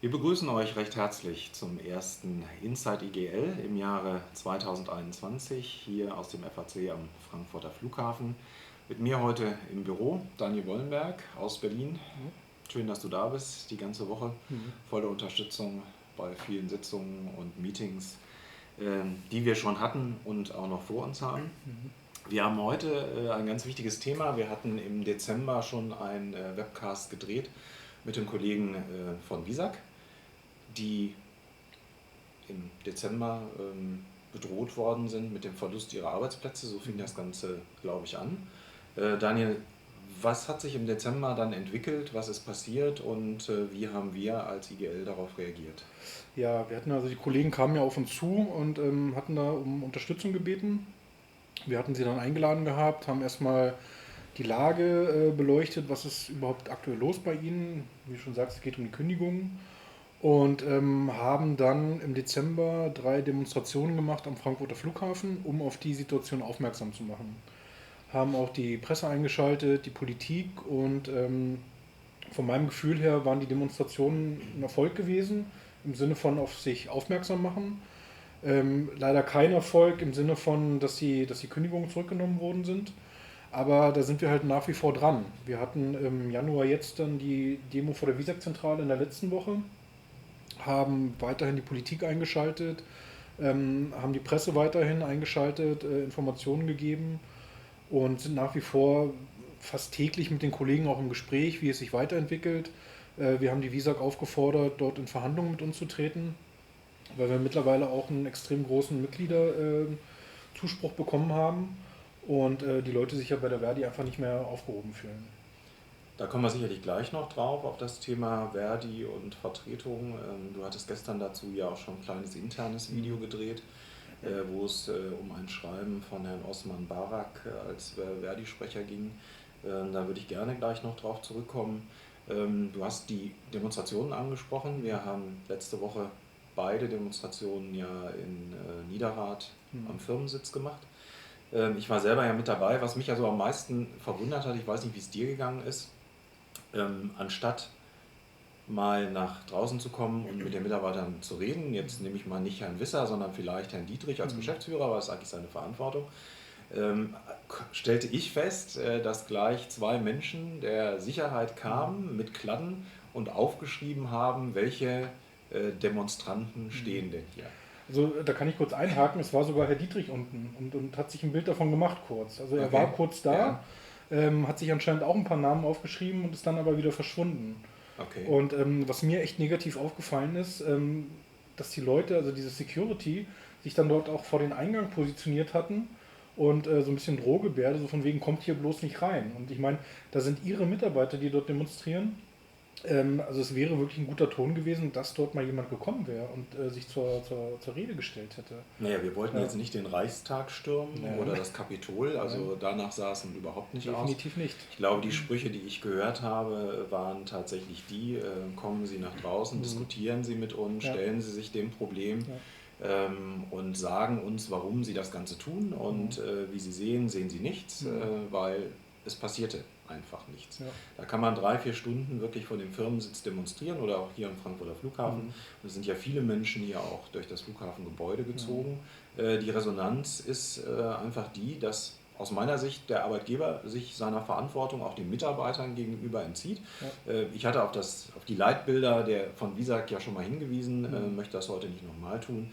Wir begrüßen euch recht herzlich zum ersten Inside IGL im Jahre 2021 hier aus dem FAC am Frankfurter Flughafen. Mit mir heute im Büro Daniel Wollenberg aus Berlin. Schön, dass du da bist, die ganze Woche. Volle Unterstützung bei vielen Sitzungen und Meetings, die wir schon hatten und auch noch vor uns haben. Wir haben heute ein ganz wichtiges Thema. Wir hatten im Dezember schon einen Webcast gedreht mit dem Kollegen von Visag, die im Dezember bedroht worden sind mit dem Verlust ihrer Arbeitsplätze. So fing das Ganze, glaube ich, an. Daniel, was hat sich im Dezember dann entwickelt? Was ist passiert und wie haben wir als IGL darauf reagiert? Ja, die Kollegen kamen ja auf uns zu und hatten da um Unterstützung gebeten. Wir hatten sie dann eingeladen gehabt, haben erstmal die Lage beleuchtet, was ist überhaupt aktuell los bei ihnen. Wie du schon sagst, es geht um die Kündigung. Und haben dann im Dezember 3 Demonstrationen gemacht am Frankfurter Flughafen, um auf die Situation aufmerksam zu machen. Haben auch die Presse eingeschaltet, die Politik und von meinem Gefühl her waren die Demonstrationen ein Erfolg gewesen, im Sinne von auf sich aufmerksam machen. Leider kein Erfolg im Sinne von, dass die Kündigungen zurückgenommen worden sind. Aber da sind wir halt nach wie vor dran. Wir hatten im Januar jetzt dann die Demo vor der Visag-Zentrale in der letzten Woche, haben weiterhin die Politik eingeschaltet, haben die Presse weiterhin eingeschaltet, Informationen gegeben und sind nach wie vor fast täglich mit den Kollegen auch im Gespräch, wie es sich weiterentwickelt. Wir haben die Visag aufgefordert, dort in Verhandlungen mit uns zu treten, weil wir mittlerweile auch einen extrem großen Mitgliederzuspruch bekommen haben und die Leute sich ja bei der Verdi einfach nicht mehr aufgehoben fühlen. Da kommen wir sicherlich gleich noch drauf, auf das Thema Verdi und Vertretung. Du hattest gestern dazu ja auch schon ein kleines internes Video gedreht, wo es um ein Schreiben von Herrn Osman Barak als Verdi-Sprecher ging. Da würde ich gerne gleich noch drauf zurückkommen. Du hast die Demonstrationen angesprochen. Wir haben letzte Woche beide Demonstrationen ja in Niederrad am Firmensitz gemacht. Ich war selber ja mit dabei. Was mich also am meisten verwundert hat, ich weiß nicht, wie es dir gegangen ist, anstatt mal nach draußen zu kommen und mit den Mitarbeitern zu reden, jetzt nehme ich mal nicht Herrn Wisser, sondern vielleicht Herrn Dietrich als Geschäftsführer, aber das ist eigentlich seine Verantwortung, stellte ich fest, dass gleich 2 Menschen der Sicherheit kamen mit Kladden und aufgeschrieben haben, welche Demonstranten stehen denn hier. Also da kann ich kurz einhaken, es war sogar Herr Dietrich unten und hat sich ein Bild davon gemacht kurz. Also er war kurz da, hat sich anscheinend auch ein paar Namen aufgeschrieben und ist dann aber wieder verschwunden. Okay. Und was mir echt negativ aufgefallen ist, dass die Leute, also diese Security, sich dann dort auch vor den Eingang positioniert hatten und so ein bisschen Drohgebärde, so von wegen, kommt hier bloß nicht rein. Und ich meine, da sind ihre Mitarbeiter, die dort demonstrieren. Also es wäre wirklich ein guter Ton gewesen, dass dort mal jemand gekommen wäre und sich zur Rede gestellt hätte. Naja, wir wollten jetzt nicht den Reichstag stürmen oder das Kapitol, also danach sah es überhaupt nicht aus. Definitiv nicht. Ich glaube, die Sprüche, die ich gehört habe, waren tatsächlich die, kommen Sie nach draußen, diskutieren Sie mit uns, stellen Sie sich dem Problem und sagen uns, warum Sie das Ganze tun und wie Sie sehen, sehen Sie nichts, weil es passierte einfach nichts. Ja. Da kann man 3-4 Stunden wirklich vor dem Firmensitz demonstrieren oder auch hier am Frankfurter Flughafen. Es sind ja viele Menschen hier auch durch das Flughafengebäude gezogen. Die Resonanz ist einfach die, dass aus meiner Sicht der Arbeitgeber sich seiner Verantwortung auch den Mitarbeitern gegenüber entzieht. Ja. Ich hatte auf die Leitbilder von Visag ja schon mal hingewiesen, möchte das heute nicht nochmal tun,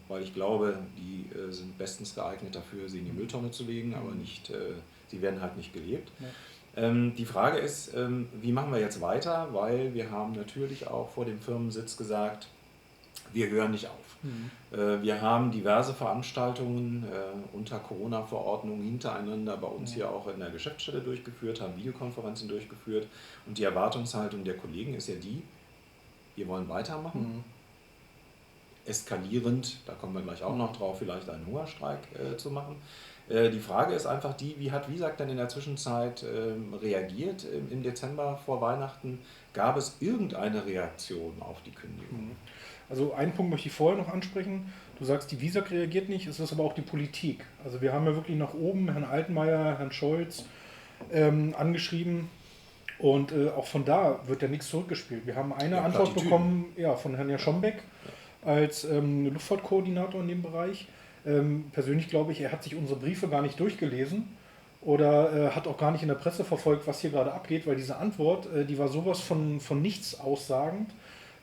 weil ich glaube, die sind bestens geeignet dafür, sie in die Mülltonne zu legen, aber nicht, sie werden halt nicht gelebt. Ja. Die Frage ist, wie machen wir jetzt weiter, weil wir haben natürlich auch vor dem Firmensitz gesagt, wir hören nicht auf. Wir haben diverse Veranstaltungen unter Corona-Verordnung hintereinander bei uns hier auch in der Geschäftsstelle durchgeführt, haben Videokonferenzen durchgeführt und die Erwartungshaltung der Kollegen ist ja die, wir wollen weitermachen. Eskalierend, da kommen wir gleich auch noch drauf, vielleicht einen Hungerstreik zu machen. Die Frage ist einfach die, wie hat Visag denn in der Zwischenzeit reagiert im Dezember vor Weihnachten? Gab es irgendeine Reaktion auf die Kündigung? Also einen Punkt möchte ich vorher noch ansprechen. Du sagst, die Visag reagiert nicht, es ist aber auch die Politik. Also wir haben ja wirklich nach oben Herrn Altmaier, Herrn Scholz angeschrieben Und auch von da wird ja nichts zurückgespielt. Wir haben eine Antwort bekommen von Herrn Schombeck als Luftfahrtkoordinator in dem Bereich. Persönlich glaube ich, er hat sich unsere Briefe gar nicht durchgelesen oder hat auch gar nicht in der Presse verfolgt, was hier gerade abgeht, weil diese Antwort, die war sowas von nichts aussagend.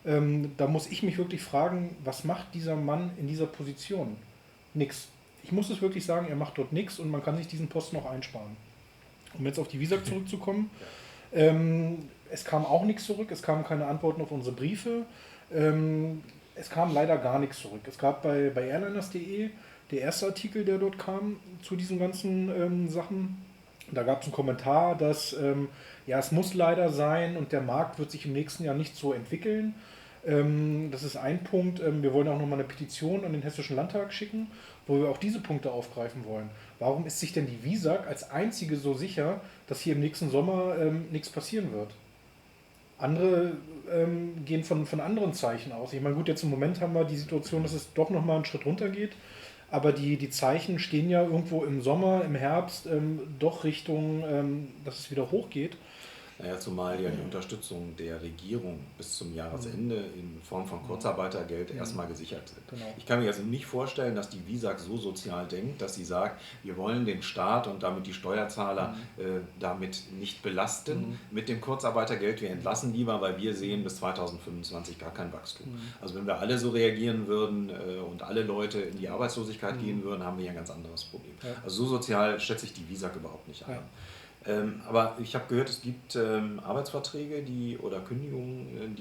Da muss ich mich wirklich fragen, was macht dieser Mann in dieser Position? Nix. Ich muss es wirklich sagen, er macht dort nichts und man kann sich diesen Posten auch einsparen. Um jetzt auf die Visag zurückzukommen. Es kam auch nichts zurück, es kamen keine Antworten auf unsere Briefe. Es kam leider gar nichts zurück. Es gab bei airliners.de der erste Artikel, der dort kam zu diesen ganzen Sachen. Da gab es einen Kommentar, dass es muss leider sein und der Markt wird sich im nächsten Jahr nicht so entwickeln. Das ist ein Punkt. Wir wollen auch nochmal eine Petition an den Hessischen Landtag schicken, wo wir auch diese Punkte aufgreifen wollen. Warum ist sich denn die Visag als einzige so sicher, dass hier im nächsten Sommer nichts passieren wird? Andere gehen von anderen Zeichen aus. Ich meine, gut, jetzt im Moment haben wir die Situation, dass es doch nochmal einen Schritt runter geht. Aber die Zeichen stehen ja irgendwo im Sommer, im Herbst doch Richtung, dass es wieder hochgeht. Naja, zumal ja die Unterstützung der Regierung bis zum Jahresende in Form von Kurzarbeitergeld erstmal gesichert sind. Genau. Ich kann mir also nicht vorstellen, dass die Visag so sozial denkt, dass sie sagt, wir wollen den Staat und damit die Steuerzahler damit nicht belasten mit dem Kurzarbeitergeld. Wir entlassen lieber, weil wir sehen bis 2025 gar kein Wachstum. Also wenn wir alle so reagieren würden und alle Leute in die Arbeitslosigkeit gehen würden, haben wir ja ein ganz anderes Problem. Ja. Also so sozial schätze ich die Visag überhaupt nicht ein. Ja. Aber ich habe gehört, es gibt Arbeitsverträge oder Kündigungen,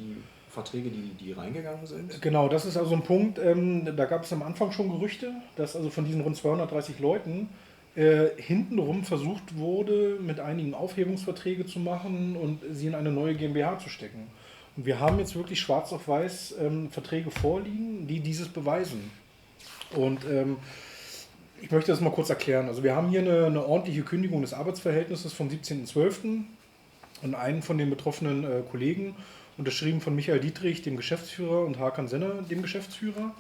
Verträge, die reingegangen sind. Genau, das ist also ein Punkt, da gab es am Anfang schon Gerüchte, dass also von diesen rund 230 Leuten hintenrum versucht wurde, mit einigen Aufhebungsverträge zu machen und sie in eine neue GmbH zu stecken. Und wir haben jetzt wirklich schwarz auf weiß Verträge vorliegen, die dieses beweisen. Und ich möchte das mal kurz erklären. Also wir haben hier eine ordentliche Kündigung des Arbeitsverhältnisses vom 17.12. und einen von den betroffenen Kollegen, unterschrieben von Michael Dietrich, dem Geschäftsführer, und Hakan Senner, dem Geschäftsführer,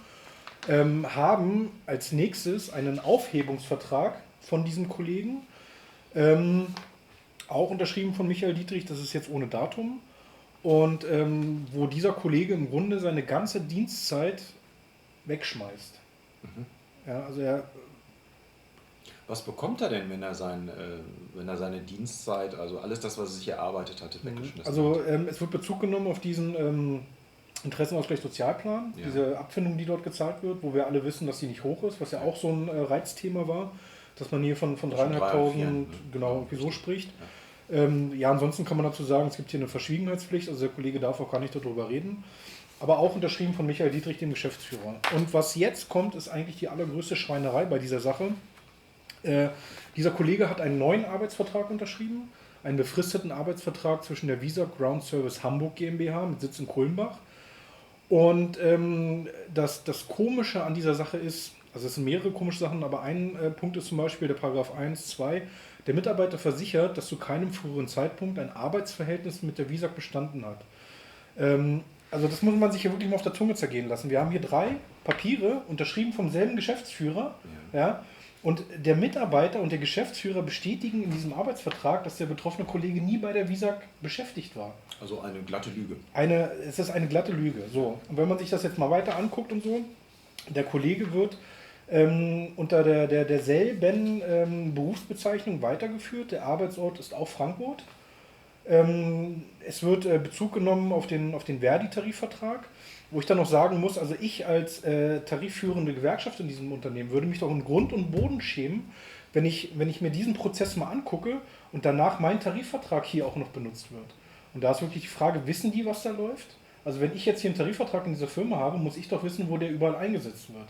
haben als nächstes einen Aufhebungsvertrag von diesen Kollegen, auch unterschrieben von Michael Dietrich, das ist jetzt ohne Datum, und wo dieser Kollege im Grunde seine ganze Dienstzeit wegschmeißt. Ja, also was bekommt er denn, wenn er seine Dienstzeit, also alles das, was er sich erarbeitet hatte, weggeschmissen hat? Also es wird Bezug genommen auf diesen Interessenausgleich Sozialplan, diese Abfindung, die dort gezahlt wird, wo wir alle wissen, dass sie nicht hoch ist, was ja auch so ein Reizthema war, dass man hier von 3.500, genau, irgendwie so spricht. Ja. Ansonsten kann man dazu sagen, es gibt hier eine Verschwiegenheitspflicht, also der Kollege darf auch gar nicht darüber reden. Aber auch unterschrieben von Michael Dietrich, dem Geschäftsführer. Und was jetzt kommt, ist eigentlich die allergrößte Schweinerei bei dieser Sache. Dieser Kollege hat einen neuen Arbeitsvertrag unterschrieben, einen befristeten Arbeitsvertrag zwischen der Visag Ground Service Hamburg GmbH mit Sitz in Kulmbach. Und das Komische an dieser Sache ist, also es sind mehrere komische Sachen, aber ein Punkt ist zum Beispiel der Paragraph 1, 2, der Mitarbeiter versichert, dass zu keinem früheren Zeitpunkt ein Arbeitsverhältnis mit der Visag bestanden hat. Also das muss man sich hier wirklich mal auf der Zunge zergehen lassen. Wir haben hier 3 Papiere, unterschrieben vom selben Geschäftsführer, ja. Und der Mitarbeiter und der Geschäftsführer bestätigen in diesem Arbeitsvertrag, dass der betroffene Kollege nie bei der Visag beschäftigt war. Also eine glatte Lüge. Es ist eine glatte Lüge. So. Und wenn man sich das jetzt mal weiter anguckt und so, der Kollege wird unter derselben Berufsbezeichnung weitergeführt. Der Arbeitsort ist auch Frankfurt. Es wird Bezug genommen auf den Verdi-Tarifvertrag, wo ich dann noch sagen muss, also ich als tarifführende Gewerkschaft in diesem Unternehmen würde mich doch in Grund und Boden schämen, wenn ich mir diesen Prozess mal angucke und danach mein Tarifvertrag hier auch noch benutzt wird. Und da ist wirklich die Frage, wissen die, was da läuft? Also wenn ich jetzt hier einen Tarifvertrag in dieser Firma habe, muss ich doch wissen, wo der überall eingesetzt wird.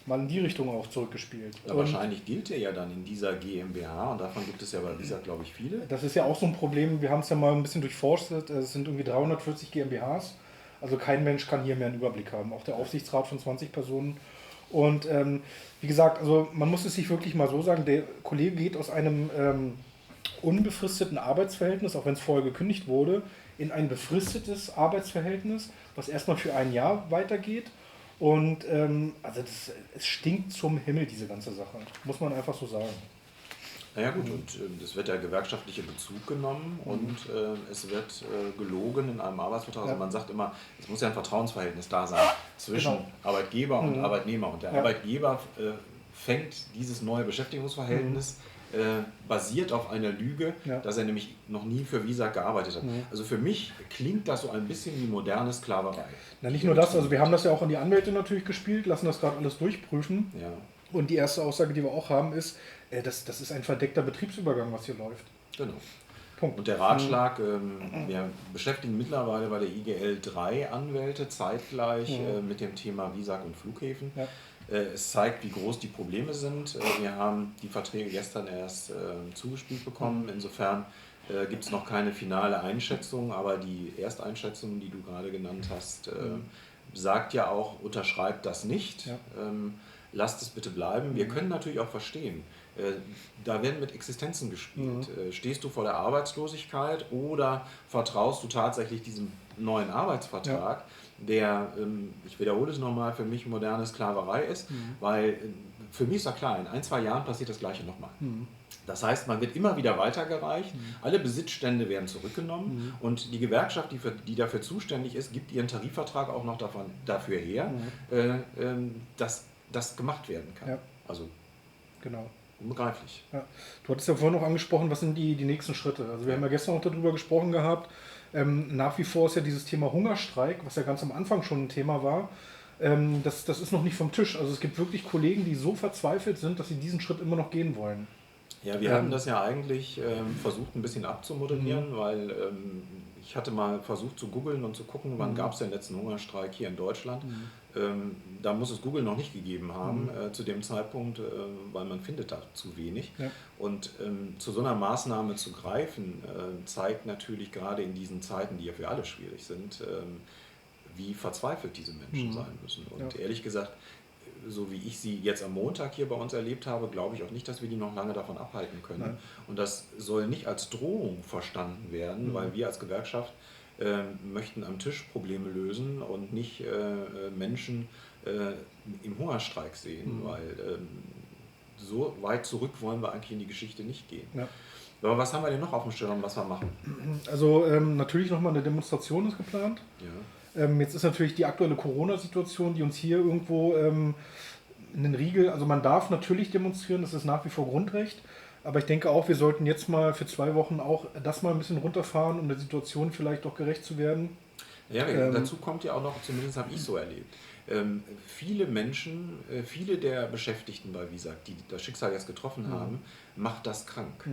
Mal in die Richtung auch zurückgespielt. Ja, wahrscheinlich gilt der ja dann in dieser GmbH und davon gibt es ja bei Visag, glaube ich, viele. Das ist ja auch so ein Problem, wir haben es ja mal ein bisschen durchforstet, es sind irgendwie 340 GmbHs, also kein Mensch kann hier mehr einen Überblick haben, auch der Aufsichtsrat von 20 Personen. Und wie gesagt, also man muss es sich wirklich mal so sagen, der Kollege geht aus einem unbefristeten Arbeitsverhältnis, auch wenn es vorher gekündigt wurde, in ein befristetes Arbeitsverhältnis, was erstmal für ein Jahr weitergeht. Und also es stinkt zum Himmel, diese ganze Sache, muss man einfach so sagen. Naja gut, und es wird der gewerkschaftliche Bezug genommen und es wird gelogen in einem Arbeitsvertrag. Also man sagt immer, es muss ja ein Vertrauensverhältnis da sein zwischen Arbeitgeber und Arbeitnehmer. Und der Arbeitgeber fängt dieses neue Beschäftigungsverhältnis basiert auf einer Lüge, dass er nämlich noch nie für Visag gearbeitet hat. Also für mich klingt das so ein bisschen wie moderne Sklaverei. Na, nicht nur das, also wir haben das ja auch an die Anwälte natürlich gespielt, lassen das gerade alles durchprüfen. Ja. Und die erste Aussage, die wir auch haben, ist, das ist ein verdeckter Betriebsübergang, was hier läuft. Genau. Punkt. Und der Ratschlag, wir beschäftigen mittlerweile bei der IGL 3 Anwälte zeitgleich mit dem Thema Visag und Flughäfen. Ja. Es zeigt, wie groß die Probleme sind. Wir haben die Verträge gestern erst zugespielt bekommen. Insofern gibt es noch keine finale Einschätzung, aber die Ersteinschätzung, die du gerade genannt hast, sagt ja auch, unterschreibt das nicht. Ja. Lasst es bitte bleiben. Wir können natürlich auch verstehen, da werden mit Existenzen gespielt. Stehst du vor der Arbeitslosigkeit oder vertraust du tatsächlich diesem neuen Arbeitsvertrag, der, ich wiederhole es nochmal, für mich moderne Sklaverei ist, weil für mich ist ja klar, in 1-2 Jahren passiert das Gleiche nochmal. Das heißt, man wird immer wieder weitergereicht, alle Besitzstände werden zurückgenommen und die Gewerkschaft, die dafür zuständig ist, gibt ihren Tarifvertrag auch noch dafür her, dass das gemacht werden kann. Ja. Also genau. Unbegreiflich. Ja. Du hattest ja vorhin noch angesprochen, was sind die nächsten Schritte? Also wir haben ja gestern auch darüber gesprochen gehabt. Nach wie vor ist ja dieses Thema Hungerstreik, was ja ganz am Anfang schon ein Thema war. Das ist noch nicht vom Tisch. Also es gibt wirklich Kollegen, die so verzweifelt sind, dass sie diesen Schritt immer noch gehen wollen. Ja, wir hatten das ja eigentlich versucht ein bisschen abzumoderieren, weil ich hatte mal versucht zu googeln und zu gucken, wann gab es den letzten Hungerstreik hier in Deutschland. Da muss es Google noch nicht gegeben haben zu dem Zeitpunkt, weil man findet da zu wenig. Ja. Und zu so einer Maßnahme zu greifen, zeigt natürlich gerade in diesen Zeiten, die ja für alle schwierig sind, wie verzweifelt diese Menschen sein müssen. Und ehrlich gesagt, so wie ich sie jetzt am Montag hier bei uns erlebt habe, glaube ich auch nicht, dass wir die noch lange davon abhalten können. Nein. Und das soll nicht als Drohung verstanden werden, weil wir als Gewerkschaft möchten am Tisch Probleme lösen und nicht Menschen im Hungerstreik sehen, weil so weit zurück wollen wir eigentlich in die Geschichte nicht gehen. Ja. Aber was haben wir denn noch auf dem Schirm, was wir machen? Also natürlich nochmal eine Demonstration ist geplant. Ja. Jetzt ist natürlich die aktuelle Corona-Situation, die uns hier irgendwo in den Riegel, also man darf natürlich demonstrieren, das ist nach wie vor Grundrecht, aber ich denke auch, wir sollten jetzt mal für 2 Wochen auch das mal ein bisschen runterfahren, um der Situation vielleicht auch gerecht zu werden. Ja, dazu kommt ja auch noch, zumindest habe ich so erlebt, viele Menschen, viele der Beschäftigten bei Visag, die das Schicksal jetzt getroffen haben, macht das krank.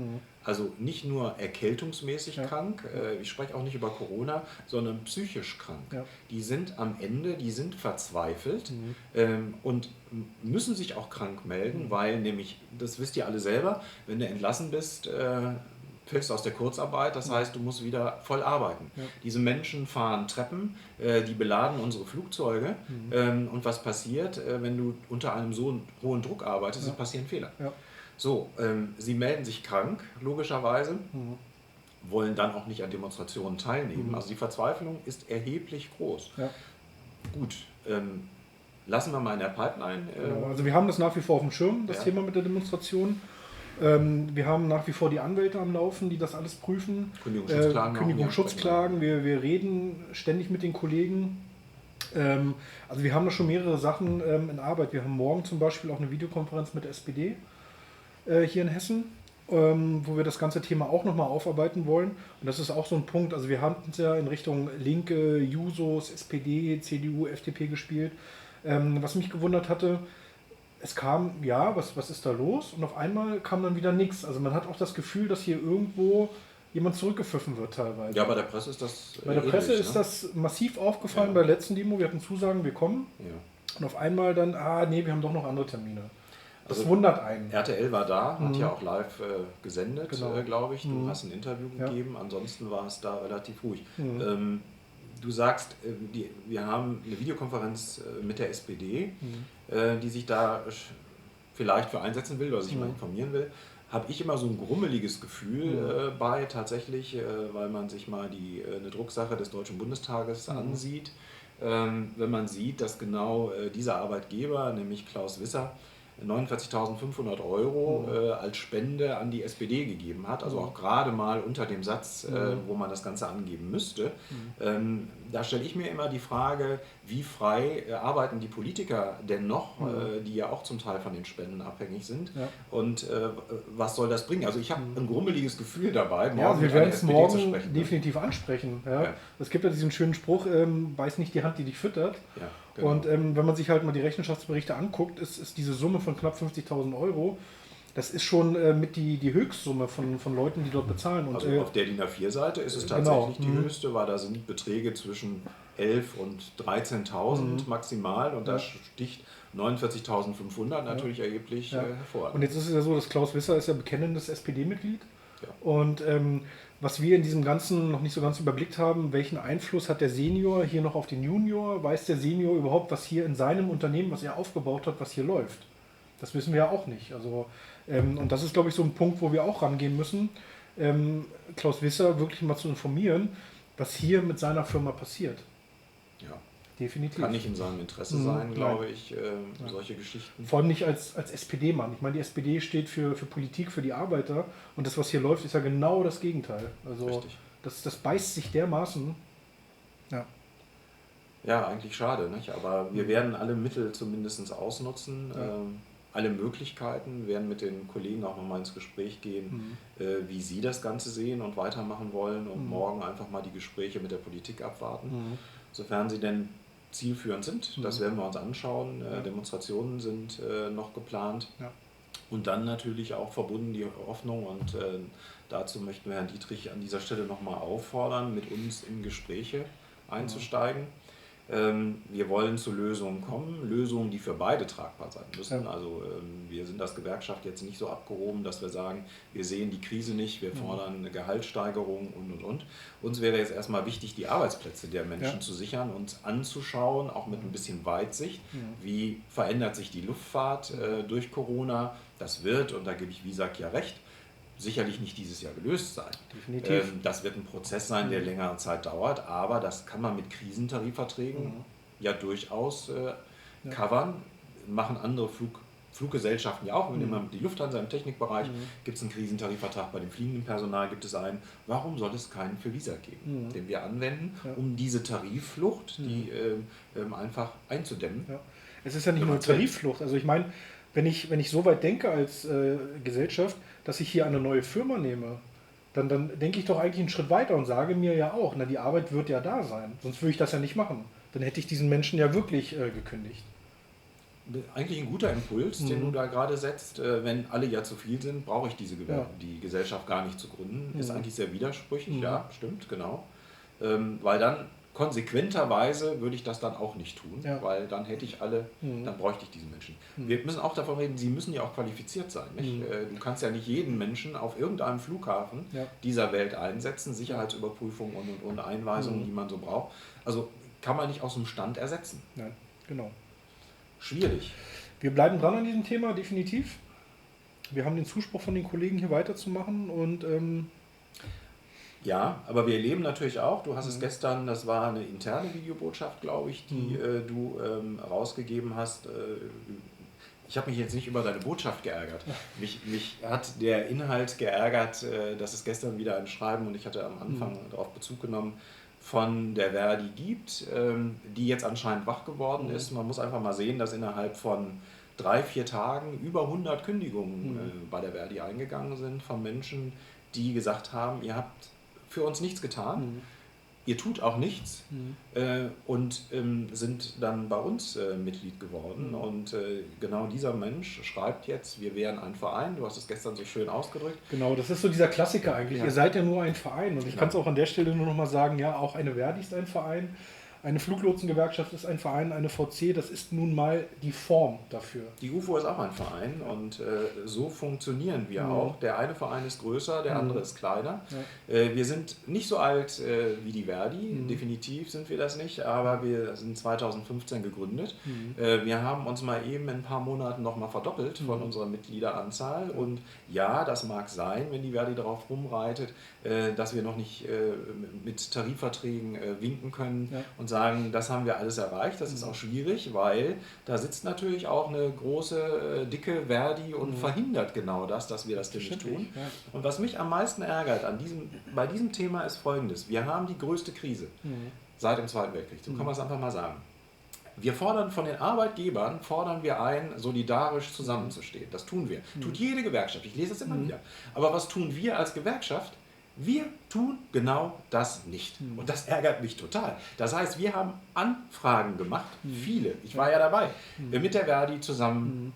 Also nicht nur erkältungsmäßig krank, ich spreche auch nicht über Corona, sondern psychisch krank. Ja. Die sind am Ende, die sind verzweifelt und müssen sich auch krank melden, weil nämlich, das wisst ihr alle selber, wenn du entlassen bist, fällst aus der Kurzarbeit, das heißt, du musst wieder voll arbeiten. Ja. Diese Menschen fahren Treppen, die beladen unsere Flugzeuge und was passiert, wenn du unter einem so hohen Druck arbeitest, passieren Fehler. Ja. So, sie melden sich krank, logischerweise, wollen dann auch nicht an Demonstrationen teilnehmen. Also die Verzweiflung ist erheblich groß. Ja. Gut, lassen wir mal in der Pipeline. Genau, also wir haben das nach wie vor auf dem Schirm, das Thema mit der Demonstration. Wir haben nach wie vor die Anwälte am Laufen, die das alles prüfen. Kündigungsschutzklagen. Wir reden ständig mit den Kollegen. Also wir haben da schon mehrere Sachen in Arbeit. Wir haben morgen zum Beispiel auch eine Videokonferenz mit der SPD hier in Hessen, wo wir das ganze Thema auch nochmal aufarbeiten wollen. Und das ist auch so ein Punkt. Also wir haben es ja in Richtung Linke, Jusos, SPD, CDU, FDP gespielt. Was mich gewundert hatte, es kam, was ist da los? Und auf einmal kam dann wieder nichts. Also man hat auch das Gefühl, dass hier irgendwo jemand zurückgepfiffen wird teilweise. Ja, bei der Presse ist das Bei der Presse ist das massiv aufgefallen bei der letzten Demo. Wir hatten Zusagen, wir kommen. Ja. Und auf einmal dann, wir haben doch noch andere Termine. Das wundert einen. RTL war da, hat ja auch live gesendet, glaube ich. Du hast ein Interview gegeben, ansonsten war es da relativ ruhig. Du sagst, wir haben eine Videokonferenz mit der SPD, die sich da vielleicht für einsetzen will oder sich mal informieren will. Habe ich immer so ein grummeliges Gefühl bei, tatsächlich, weil man sich mal eine Drucksache des Deutschen Bundestages ansieht. Wenn man sieht, dass genau dieser Arbeitgeber, nämlich Klaus Wisser, 49.500 Euro als Spende an die SPD gegeben hat, also auch gerade mal unter dem Satz, wo man das Ganze angeben müsste. Da stelle ich mir immer die Frage, wie frei arbeiten die Politiker denn noch, die ja auch zum Teil von den Spenden abhängig sind, und was soll das bringen? Also ich habe ein grummeliges Gefühl dabei. Ja, wir werden es morgen definitiv ansprechen. Ja. Es gibt ja diesen schönen Spruch, beiß nicht die Hand, die dich füttert. Ja. Genau. Und wenn man sich halt mal die Rechenschaftsberichte anguckt, ist diese Summe von knapp 50.000 Euro, das ist schon mit die Höchstsumme von Leuten, die dort bezahlen. Und, also auf der DIN A4-Seite ist es tatsächlich die höchste, weil da sind Beträge zwischen 11.000 und 13.000 maximal, und da sticht 49.500 natürlich erheblich hervor. Und jetzt ist es ja so, dass Klaus Visser ist ja bekennendes SPD-Mitglied. Ja. Und was wir in diesem Ganzen noch nicht so ganz überblickt haben, welchen Einfluss hat der Senior hier noch auf den Junior? Weiß der Senior überhaupt, was hier in seinem Unternehmen, was er aufgebaut hat, was hier läuft? Das wissen wir ja auch nicht. Also, und das ist, glaube ich, so ein Punkt, wo wir auch rangehen müssen, Klaus Visser wirklich mal zu informieren, was hier mit seiner Firma passiert. Ja. Definitiv. Kann nicht in seinem Interesse sein, glaube ich, solche Geschichten. Vor allem nicht als SPD-Mann. Ich meine, die SPD steht für Politik, für die Arbeiter, und das, was hier läuft, ist ja genau das Gegenteil. Also das beißt sich dermaßen. Ja. Ja, eigentlich schade, nicht? Aber wir werden alle Mittel zumindest ausnutzen, alle Möglichkeiten, werden mit den Kollegen auch nochmal ins Gespräch gehen, wie sie das Ganze sehen und weitermachen wollen, und morgen einfach mal die Gespräche mit der Politik abwarten, sofern sie denn zielführend sind. Das werden wir uns anschauen. Demonstrationen sind noch geplant. Ja. Und dann natürlich auch verbunden die Hoffnung, und dazu möchten wir Herrn Dietrich an dieser Stelle nochmal auffordern, mit uns in Gespräche einzusteigen. Wir wollen zu Lösungen kommen, Lösungen, die für beide tragbar sein müssen. Ja. Also wir sind als Gewerkschaft jetzt nicht so abgehoben, dass wir sagen, wir sehen die Krise nicht, wir fordern eine Gehaltssteigerung und. Uns wäre jetzt erstmal wichtig, die Arbeitsplätze der Menschen zu sichern, uns anzuschauen, auch mit ein bisschen Weitsicht, wie verändert sich die Luftfahrt durch Corona. Das wird, und da gebe ich Wiesack ja recht, sicherlich nicht dieses Jahr gelöst sein. Definitiv. Das wird ein Prozess sein, der längere Zeit dauert, aber das kann man mit Krisentarifverträgen ja durchaus covern. Machen andere Fluggesellschaften ja auch. Wir nehmen mal die Lufthansa im Technikbereich, gibt es einen Krisentarifvertrag, bei dem fliegenden Personal gibt es einen. Warum soll es keinen für Visa geben, den wir anwenden, um diese Tarifflucht, die einfach einzudämmen? Ja. Es ist ja nicht nur Tarifflucht. Also ich meine, wenn ich so weit denke als Gesellschaft, dass ich hier eine neue Firma nehme, dann denke ich doch eigentlich einen Schritt weiter und sage mir ja auch, na, die Arbeit wird ja da sein, sonst würde ich das ja nicht machen. Dann hätte ich diesen Menschen ja wirklich gekündigt. Eigentlich ein guter Impuls, den du da gerade setzt. Wenn alle ja zu viel sind, brauche ich die Gesellschaft gar nicht zu gründen. Ist eigentlich sehr widersprüchlich, ja, stimmt, genau. Weil dann konsequenterweise würde ich das dann auch nicht tun, weil dann hätte ich alle, dann bräuchte ich diese Menschen. Wir müssen auch davon reden, sie müssen ja auch qualifiziert sein. Nicht? Du kannst ja nicht jeden Menschen auf irgendeinem Flughafen dieser Welt einsetzen, Sicherheitsüberprüfung und Einweisungen, die man so braucht. Also kann man nicht aus dem Stand ersetzen. Nein, genau. Schwierig. Wir bleiben dran an diesem Thema, definitiv. Wir haben den Zuspruch von den Kollegen, hier weiterzumachen, und ja, aber wir erleben natürlich auch, du hast es gestern, das war eine interne Videobotschaft, glaube ich, die du rausgegeben hast. Ich habe mich jetzt nicht über deine Botschaft geärgert. Mich hat der Inhalt geärgert, dass es gestern wieder ein Schreiben, und ich hatte am Anfang darauf Bezug genommen, von der Verdi gibt, die jetzt anscheinend wach geworden ist. Man muss einfach mal sehen, dass innerhalb von 3-4 Tagen über 100 Kündigungen bei der Verdi eingegangen sind von Menschen, die gesagt haben, ihr habt für uns nichts getan, ihr tut auch nichts, und sind dann bei uns Mitglied geworden. Und genau dieser Mensch schreibt jetzt, wir wären ein Verein, du hast es gestern so schön ausgedrückt. Genau, das ist so dieser Klassiker eigentlich, ihr seid ja nur ein Verein, und ich kann es auch an der Stelle nur noch mal sagen, ja, auch eine Verdi ist ein Verein, eine Fluglotsengewerkschaft ist ein Verein, eine VC, das ist nun mal die Form dafür. Die UFO ist auch ein Verein, und so funktionieren wir auch. Der eine Verein ist größer, der andere ist kleiner. Ja. Wir sind nicht so alt wie die Verdi, definitiv sind wir das nicht, aber wir sind 2015 gegründet. Wir haben uns mal eben in ein paar Monaten noch mal verdoppelt von unserer Mitgliederanzahl, und ja, das mag sein, wenn die Verdi darauf rumreitet, dass wir noch nicht mit Tarifverträgen winken können und sagen, sagen, das haben wir alles erreicht. Das ist auch schwierig, weil da sitzt natürlich auch eine große, dicke Verdi und verhindert genau das, dass wir das nicht tun. Ja. Und was mich am meisten ärgert bei diesem Thema ist Folgendes. Wir haben die größte Krise seit dem Zweiten Weltkrieg. So kann man es einfach mal sagen. Wir fordern von den Arbeitgebern, ein, solidarisch zusammenzustehen. Das tun wir. Tut jede Gewerkschaft. Ich lese das immer wieder. Aber was tun wir als Gewerkschaft? Wir tun genau das nicht. Und das ärgert mich total. Das heißt, wir haben Anfragen gemacht, viele, ich war ja dabei, mit der Verdi zusammen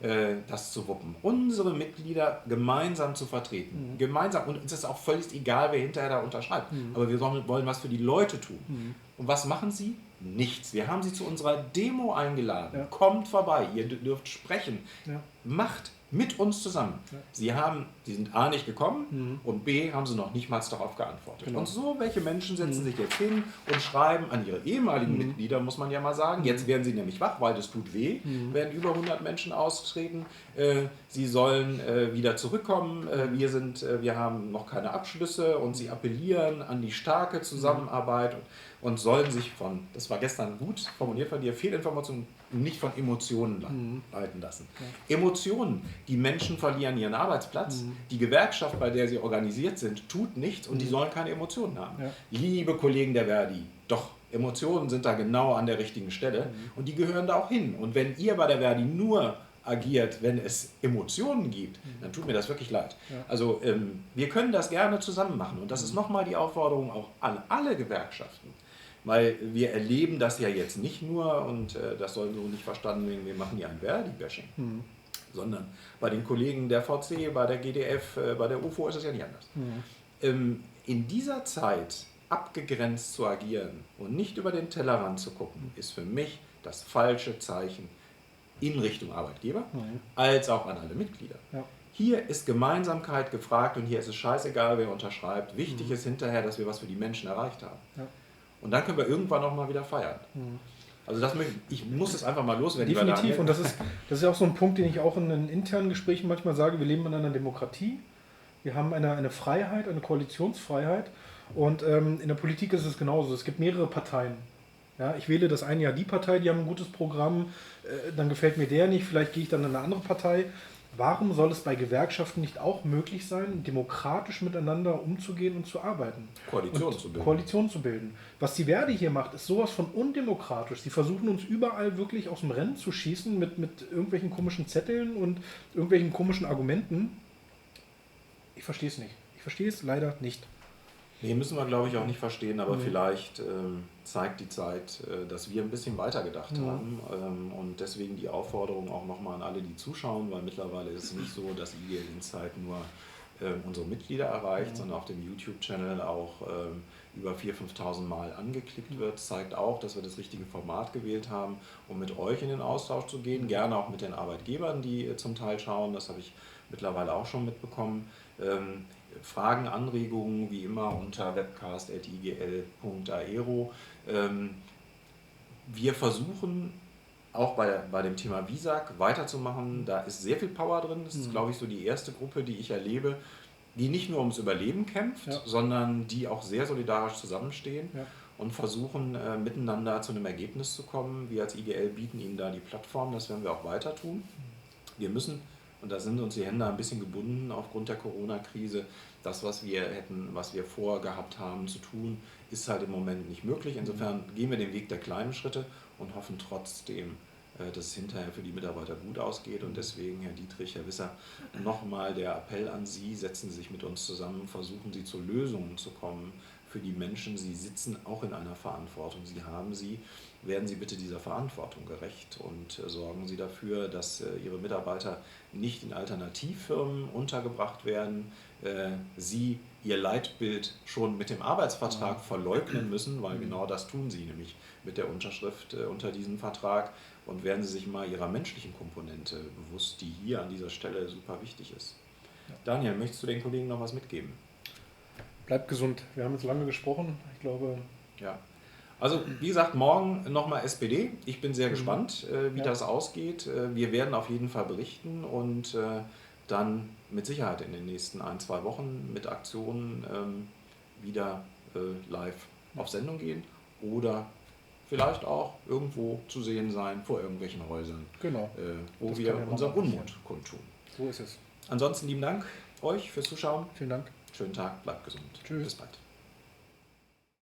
das zu wuppen. Unsere Mitglieder gemeinsam zu vertreten. Gemeinsam. Und es ist auch völlig egal, wer hinterher da unterschreibt. Aber wir wollen was für die Leute tun. Und was machen sie? Nichts. Wir haben sie zu unserer Demo eingeladen. Ja. Kommt vorbei, ihr dürft sprechen. Ja. Macht mit uns zusammen. Ja. Sie sind A nicht gekommen und B haben sie noch nicht mal darauf geantwortet. Genau. Und so welche Menschen setzen sich jetzt hin und schreiben an ihre ehemaligen Mitglieder, muss man ja mal sagen. Jetzt werden sie nämlich wach, weil das tut weh, werden über 100 Menschen austreten. Sie sollen wieder zurückkommen. Wir haben noch keine Abschlüsse und sie appellieren an die starke Zusammenarbeit und sollen sich das war gestern gut formuliert von dir, Fehlinformationen nicht von Emotionen leiten lassen. Ja. Emotionen, die Menschen verlieren ihren Arbeitsplatz, die Gewerkschaft, bei der sie organisiert sind, tut nichts und die sollen keine Emotionen haben. Ja. Liebe Kollegen der Verdi, doch, Emotionen sind da genau an der richtigen Stelle und die gehören da auch hin. Und wenn ihr bei der Verdi nur agiert, wenn es Emotionen gibt, dann tut mir das wirklich leid. Ja. Also wir können das gerne zusammen machen und das ist nochmal die Aufforderung auch an alle Gewerkschaften. Weil wir erleben das ja jetzt nicht nur, und das soll so nicht verstanden werden, wir machen hier ein Verdi-Bashing, sondern bei den Kollegen der VC, bei der GDF, bei der UFO ist es ja nicht anders. In dieser Zeit abgegrenzt zu agieren und nicht über den Tellerrand zu gucken, ist für mich das falsche Zeichen in Richtung Arbeitgeber, als auch an alle Mitglieder. Ja. Hier ist Gemeinsamkeit gefragt und hier ist es scheißegal, wer unterschreibt. Wichtig ist hinterher, dass wir was für die Menschen erreicht haben. Ja. Und dann können wir irgendwann auch mal wieder feiern. Also ich muss es einfach mal loswerden. Definitiv. Und das ist ja auch so ein Punkt, den ich auch in den internen Gesprächen manchmal sage. Wir leben in einer Demokratie. Wir haben eine Freiheit, eine Koalitionsfreiheit. Und in der Politik ist es genauso. Es gibt mehrere Parteien. Ja, ich wähle das eine Jahr die Partei, die haben ein gutes Programm. Dann gefällt mir der nicht. Vielleicht gehe ich dann in eine andere Partei. Warum soll es bei Gewerkschaften nicht auch möglich sein, demokratisch miteinander umzugehen und zu arbeiten? Koalition zu bilden. Was die Verdi hier macht, ist sowas von undemokratisch. Sie versuchen uns überall wirklich aus dem Rennen zu schießen mit irgendwelchen komischen Zetteln und irgendwelchen komischen Argumenten. Ich verstehe es nicht. Ich verstehe es leider nicht. Nee, müssen wir, glaube ich, auch nicht verstehen, aber vielleicht zeigt die Zeit, dass wir ein bisschen weitergedacht haben und deswegen die Aufforderung auch nochmal an alle, die zuschauen, weil mittlerweile ist es nicht so, dass IGL Insight nur unsere Mitglieder erreicht, sondern auf dem YouTube-Channel auch über 4.000, 5.000 Mal angeklickt wird. Das zeigt auch, dass wir das richtige Format gewählt haben, um mit euch in den Austausch zu gehen, gerne auch mit den Arbeitgebern, die zum Teil schauen, das habe ich mittlerweile auch schon mitbekommen. Fragen, Anregungen wie immer unter webcast.igl.aero. Wir versuchen auch bei dem Thema Visag weiterzumachen. Da ist sehr viel Power drin. Das ist, glaube ich, so die erste Gruppe, die ich erlebe, die nicht nur ums Überleben kämpft, sondern die auch sehr solidarisch zusammenstehen und versuchen, miteinander zu einem Ergebnis zu kommen. Wir als IGL bieten ihnen da die Plattform, das werden wir auch weiter tun. Wir müssen, und da sind uns die Hände ein bisschen gebunden aufgrund der Corona-Krise, das, was wir vorgehabt haben zu tun, ist halt im Moment nicht möglich. Insofern gehen wir den Weg der kleinen Schritte und hoffen trotzdem, dass es hinterher für die Mitarbeiter gut ausgeht. Und deswegen, Herr Dietrich, Herr Wisser, nochmal der Appell an Sie, setzen Sie sich mit uns zusammen, versuchen Sie zu Lösungen zu kommen für die Menschen. Sie sitzen auch in einer Verantwortung, Sie haben sie. Werden Sie bitte dieser Verantwortung gerecht und sorgen Sie dafür, dass Ihre Mitarbeiter nicht in Alternativfirmen untergebracht werden, Sie Ihr Leitbild schon mit dem Arbeitsvertrag verleugnen müssen, weil genau das tun Sie nämlich mit der Unterschrift unter diesem Vertrag, und werden Sie sich mal Ihrer menschlichen Komponente bewusst, die hier an dieser Stelle super wichtig ist. Daniel, möchtest du den Kollegen noch was mitgeben? Bleibt gesund. Wir haben jetzt lange gesprochen. Ich glaube... Ja. Also wie gesagt, morgen nochmal SPD. Ich bin sehr gespannt, wie das ausgeht. Wir werden auf jeden Fall berichten und dann mit Sicherheit in den nächsten 1-2 Wochen mit Aktionen wieder live auf Sendung gehen oder vielleicht auch irgendwo zu sehen sein vor irgendwelchen Häusern, Genau. wo wir unser Unmut kundtun. So ist es. Ansonsten lieben Dank euch fürs Zuschauen. Vielen Dank. Schönen Tag, bleibt gesund. Tschüss. Bis bald.